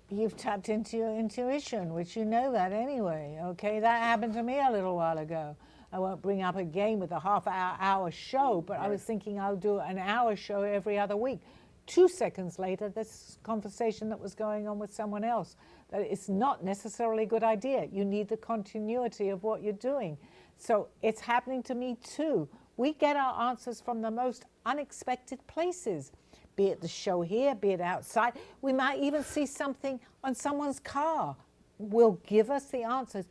You've tapped into your intuition, which you know that anyway, okay? That happened to me a little while ago. I won't bring up again with a half-hour show, but I was thinking I'll do an hour show every other week. 2 seconds later, this conversation that was going on with someone else, that it's not necessarily a good idea. You need the continuity of what you're doing. So it's happening to me too. We get our answers from the most unexpected places, be it the show here, be it outside. We might even see something on someone's car. Will give us the answers.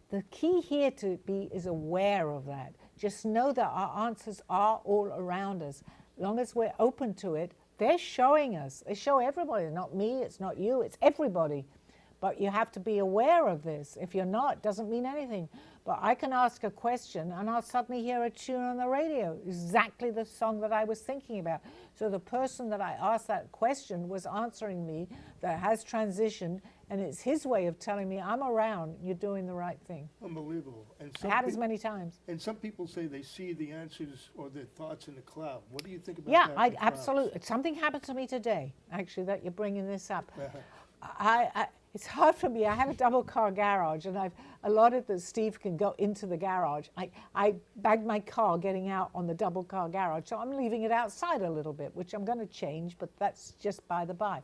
The key here to be is aware of that. Just know that our answers are all around us. As long as we're open to it, they're showing us. They show everybody, not me, it's not you, it's everybody. But you have to be aware of this. If you're not, it doesn't mean anything. But I can ask a question and I'll suddenly hear a tune on the radio, exactly the song that I was thinking about. So the person that I asked that question was answering me, that has transitioned, and it's his way of telling me, I'm around, you're doing the right thing. Unbelievable. And It happens many times. And some people say they see the answers or their thoughts in the cloud. What do you think about Yeah, that? absolutely. Something happened to me today, actually, that you're bringing this up. It's hard for me. I have a double car garage, and I've allotted that Steve can go into the garage. I bagged my car getting out on the double car garage, so I'm leaving it outside a little bit, which I'm going to change, but that's just by the by.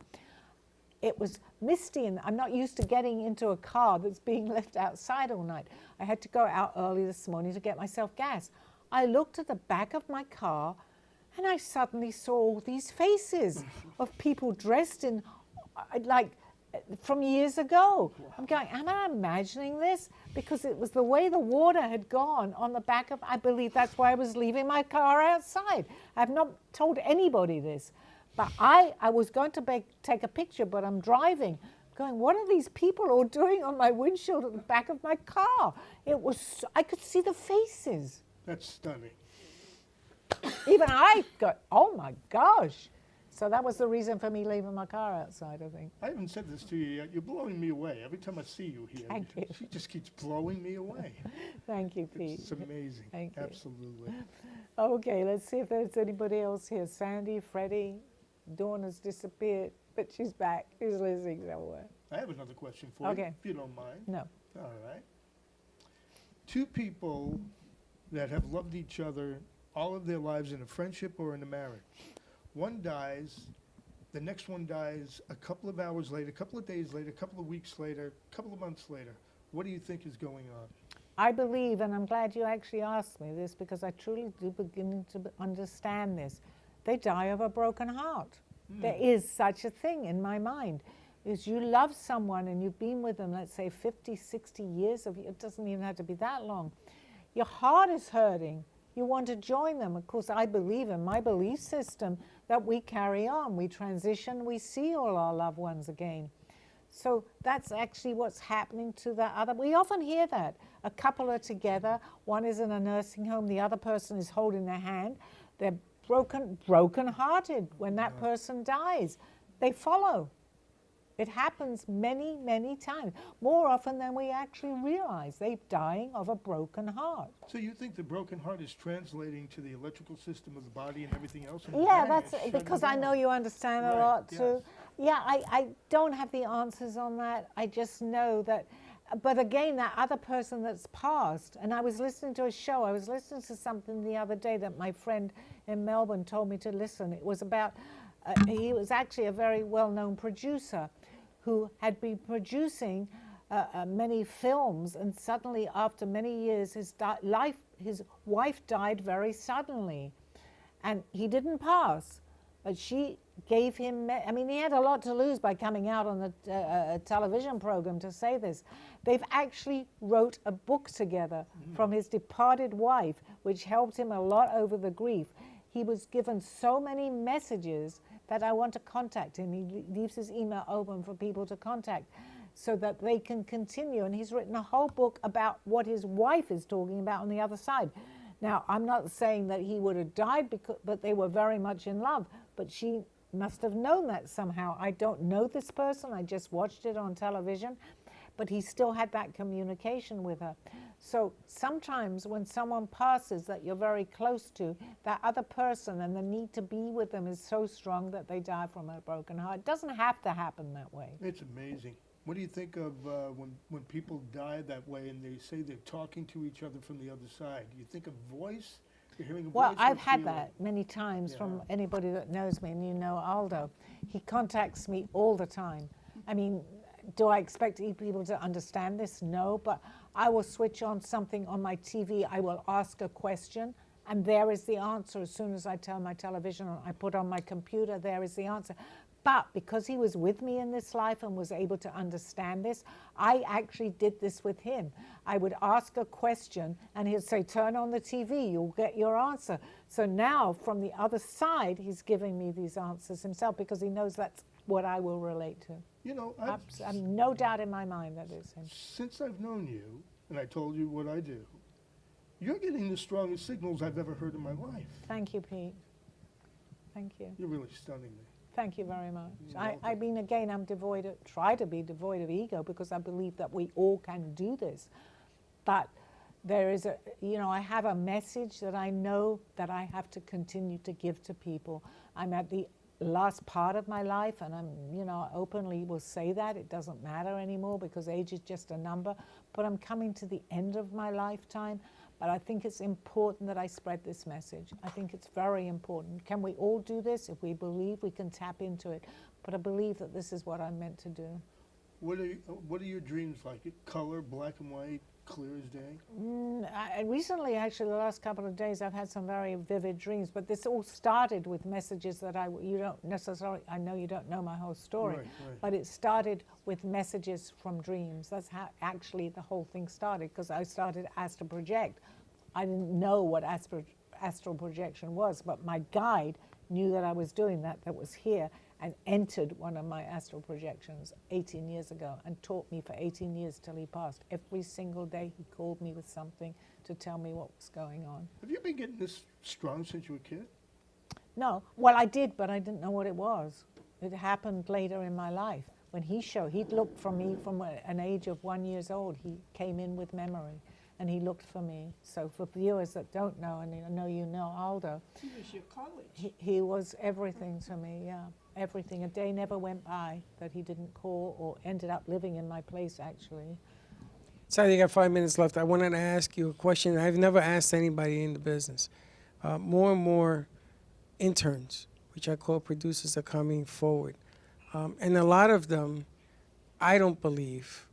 It was misty, and I'm not used to getting into a car that's being left outside all night. I had to go out early this morning to get myself gas. I looked at the back of my car, and I suddenly saw all these faces of people dressed in, like, from years ago. I'm going, am I imagining this? Because it was the way the water had gone on the back of, I believe that's why I was leaving my car outside. I've not told anybody this. But I was going to take a picture, but I'm driving, going, what are these people all doing on my windshield at the back of my car? It was, I could see the faces. That's stunning. Even I got, oh my gosh. So that was the reason for me leaving my car outside, I think. I haven't said this to you yet. You're blowing me away. Every time I see you here, Thank you. she just keeps blowing me away. Thank you, Pete. It's amazing. Thank you. Absolutely. Okay, let's see if there's anybody else here. Sandy, Freddie, Dawn has disappeared, but she's back. She's listening somewhere. I have another question for you, Okay. if you don't mind. No. All right. Two people that have loved each other all of their lives in a friendship or in a marriage. One dies, the next one dies a couple of hours later, a couple of days later, a couple of weeks later, a couple of months later. What do you think is going on? I believe, and I'm glad you actually asked me this, because I truly do begin to understand this. They die of a broken heart. There is such a thing in my mind. Is you love someone and you've been with them, let's say 50, 60 years, it doesn't even have to be that long. Your heart is hurting. You want to join them. Of course, I believe in my belief system that we carry on. We transition. We see all our loved ones again. So that's actually what's happening to the other. We often hear that. A couple are together. One is in a nursing home. The other person is holding their hand. They're broken-hearted when that person dies. They follow. It happens many, many times, more often than we actually realize. They're dying of a broken heart. So you think the broken heart is translating to the electrical system of the body and everything else? And Yeah, bang, that's it's shutting because I know down. you understand a Right, lot yes. too. Yeah, I don't have the answers on that. I just know that, but again, that other person that's passed, and I was listening to a show, I was listening to something the other day that my friend in Melbourne told me to listen. It was about, he was actually a very well-known producer who had been producing many films, and suddenly, after many years, his wife died very suddenly, and he didn't pass. But she gave him, I mean, he had a lot to lose by coming out on the television program to say this. They've actually wrote a book together from his departed wife, which helped him a lot over the grief. He was given so many messages that I want to contact him. He leaves his email open for people to contact so that they can continue. And he's written a whole book about what his wife is talking about on the other side. Now, I'm not saying that he would have died, but they were very much in love. But she must have known that somehow. I don't know this person. I just watched it on television. But he still had that communication with her. So sometimes when someone passes that you're very close to, that other person and the need to be with them is so strong that they die from a broken heart. It doesn't have to happen that way. It's amazing. What do you think of when people die that way and they say they're talking to each other from the other side? Do you think a voice? You're hearing a voice? Well, I've or had feeling? that many times from anybody that knows me, and you know Aldo. He contacts me all the time. I mean, do I expect people to understand this? No, but I will switch on something on my TV. I will ask a question, and there is the answer. As soon as I turn my television on, I put on my computer, there is the answer. But because he was with me in this life and was able to understand this, I actually did this with him. I would ask a question and he'd say, turn on the TV, you'll get your answer. So now from the other side, he's giving me these answers himself because he knows that's what I will relate to. You know, I've no doubt in my mind that is him. since I've known you, and I told you what I do, you're getting the strongest signals I've ever heard in my life. Thank you, Pete. Thank you. You're really stunning me. Thank you very much. You're I welcome. mean, again, try to be devoid of ego because I believe that we all can do this. But there is I have a message that I know that I have to continue to give to people. I'm at the last part of my life, and I openly will say that. It doesn't matter anymore because age is just a number. But I'm coming to the end of my lifetime. But I think it's important that I spread this message. I think it's very important. Can we all do this? If we believe, we can tap into it. But I believe that this is what I'm meant to do. What are your dreams like? Color, black and white, clear as day? Recently, actually, the last couple of days, I've had some very vivid dreams. But this all started with messages that you don't necessarily, I know you don't know my whole story, Right. but it started with messages from dreams. That's how actually the whole thing started, because I started astral project. I didn't know what astral projection was, but my guide knew that I was doing that was here, and entered one of my astral projections 18 years ago and taught me for 18 years till he passed. Every single day he called me with something to tell me what was going on. Have you been getting this strong since you were a kid? No, well, I did, but I didn't know what it was. It happened later in my life. When he'd looked for me from an age of 1 year old. He came in with memory, and he looked for me. So for viewers that don't know, and I know you know Aldo, He was your college. he was everything to me, yeah, everything. A day never went by that he didn't call or ended up living in my place, actually. Sally, you got 5 minutes left. I wanted to ask you a question I've never asked anybody in the business. More and more interns, which I call producers, are coming forward. And a lot of them, I don't believe,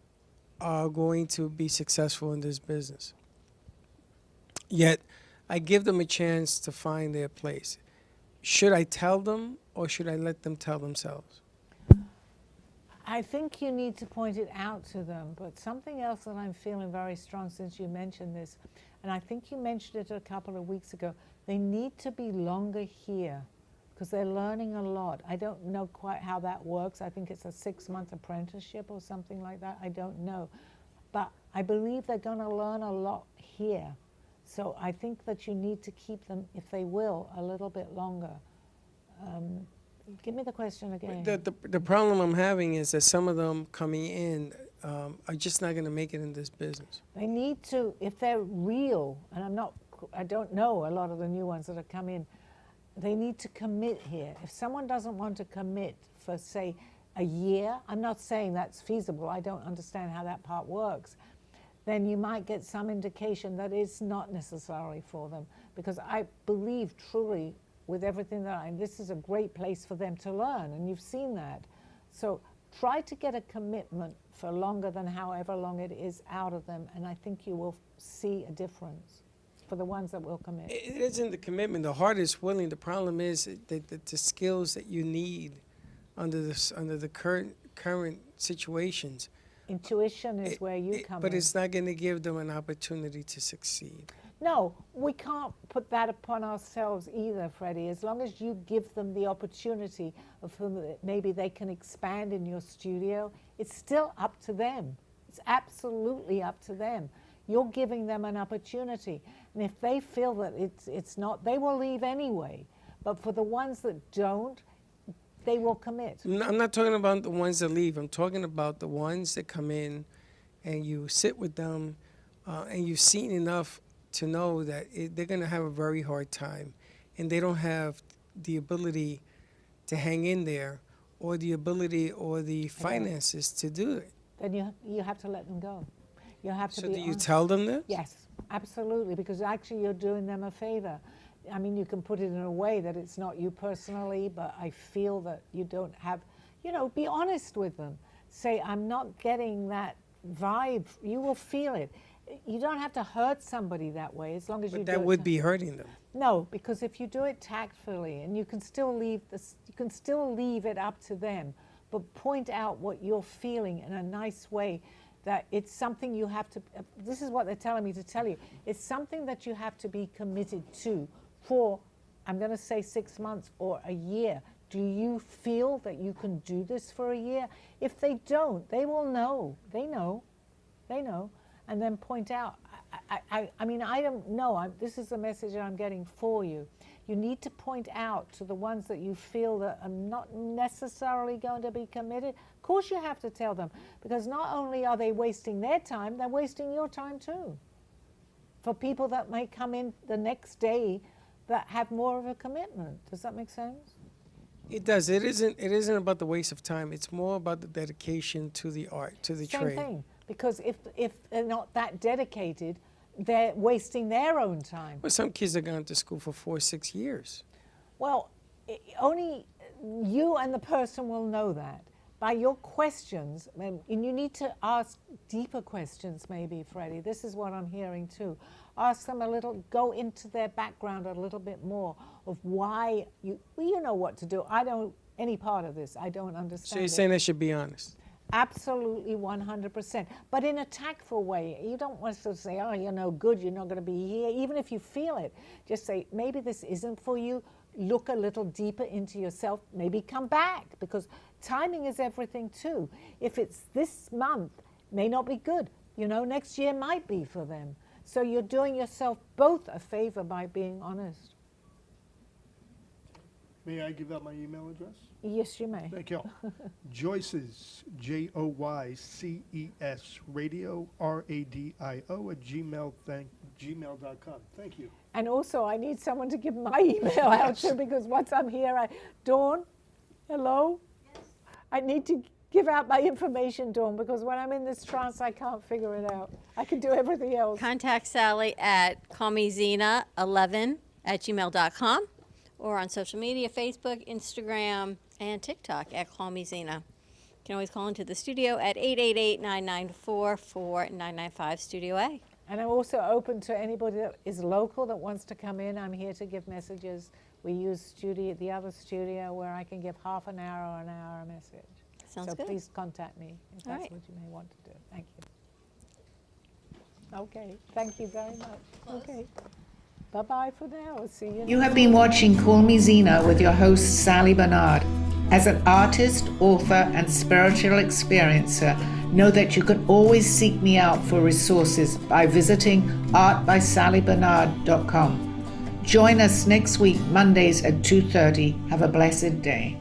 are going to be successful in this business. Yet, I give them a chance to find their place. Should I tell them, or should I let them tell themselves? I think you need to point it out to them, but something else that I'm feeling very strong since you mentioned this, and I think you mentioned it a couple of weeks ago, they need to be longer here because they're learning a lot. I don't know quite how that works. I think it's a 6-month apprenticeship or something like that. I don't know. But I believe they're going to learn a lot here. So I think that you need to keep them, if they will, a little bit longer. Give me the question again. The problem I'm having is that some of them coming in are just not going to make it in this business. They need to, if they're real, and I don't know a lot of the new ones that have come in, they need to commit here. If someone doesn't want to commit for, say, a year, I'm not saying that's feasible, I don't understand how that part works, then you might get some indication that it's not necessarily for them. Because I believe truly with everything this is a great place for them to learn, and you've seen that. So try to get a commitment for longer than however long it is out of them, and I think you will see a difference for the ones that will commit. It isn't the commitment. The heart is willing. The problem is that the skills that you need under the current situations. Intuition is where you come in. But it's not going to give them an opportunity to succeed. No, we can't put that upon ourselves either, Freddie. As long as you give them the opportunity of whom maybe they can expand in your studio, it's still up to them. It's absolutely up to them. You're giving them an opportunity. And if they feel that it's not, they will leave anyway. But for the ones that don't, they will commit. No, I'm not talking about the ones that leave. I'm talking about the ones that come in and you sit with them and you've seen enough to know that they're going to have a very hard time, and they don't have the ability to hang in there or the ability or the finances to do it. Then you have to let them go. You have to So be do you honest. tell them this? Yes, absolutely, because actually you're doing them a favor. I mean, you can put it in a way that it's not you personally, but I feel that you don't have, be honest with them. Say, I'm not getting that vibe. You will feel it. You don't have to hurt somebody that way as long as you do But it. that would be hurting them. No, because if you do it tactfully, and you can still leave it up to them, but point out what you're feeling in a nice way, that it's something you have to, this is what they're telling me to tell you, it's something that you have to be committed to for, I'm going to say 6 months or a year. Do you feel that you can do this for a year? If they don't, they will know. They know. And then point out, I mean, I don't know. This is the message that I'm getting for you. You need to point out to the ones that you feel that are not necessarily going to be committed. Of course you have to tell them, because not only are they wasting their time, they're wasting your time too. For people that may come in the next day that have more of a commitment. Does that make sense? It does. It isn't about the waste of time. It's more about the dedication to the art, to the trade. Same thing. Because if they're not that dedicated, they're wasting their own time. Well, some kids have gone to school for 4 or 6 years. Well, only you and the person will know that. By your questions, and you need to ask deeper questions maybe, Freddie. This is what I'm hearing too. Ask them a little, go into their background a little bit more of why you know what to do. I don't, any part of this, I don't understand. So you're saying I should be honest? Absolutely 100%, but in a tactful way. You don't want to say, oh, you're no good, you're not going to be here. Even if you feel it, just say, maybe this isn't for you. Look a little deeper into yourself, maybe come back, because timing is everything too. If it's this month, may not be good. Next year might be for them. So you're doing yourself both a favor by being honest. May I give out my email address? Yes, you may. Thank you. Joyce's, JOYCES, radio, RADIO, at gmail.com. Thank you. And also, I need someone to give my email out to, because once I'm here, Dawn, hello? Yes. I need to give out my information, Dawn, because when I'm in this trance, I can't figure it out. I can do everything else. Contact Sally at callmezena11@gmail.com or on social media, Facebook, Instagram, and TikTok at Call Me Zena. You can always call into the studio at 888-994-4995 Studio A. And I'm also open to anybody that is local that wants to come in. I'm here to give messages. We use the other studio where I can give half an hour or an hour a message. Sounds so good. please contact me if All that's right. what you may want to do. Thank you. Okay, thank you very much. Okay, bye-bye for now. See you. You have been watching Call Me Zena with your host, Sally Barnard. As an artist, author, and spiritual experiencer, know that you can always seek me out for resources by visiting artbysallybarnard.com. Join us next week, Mondays at 2:30. Have a blessed day.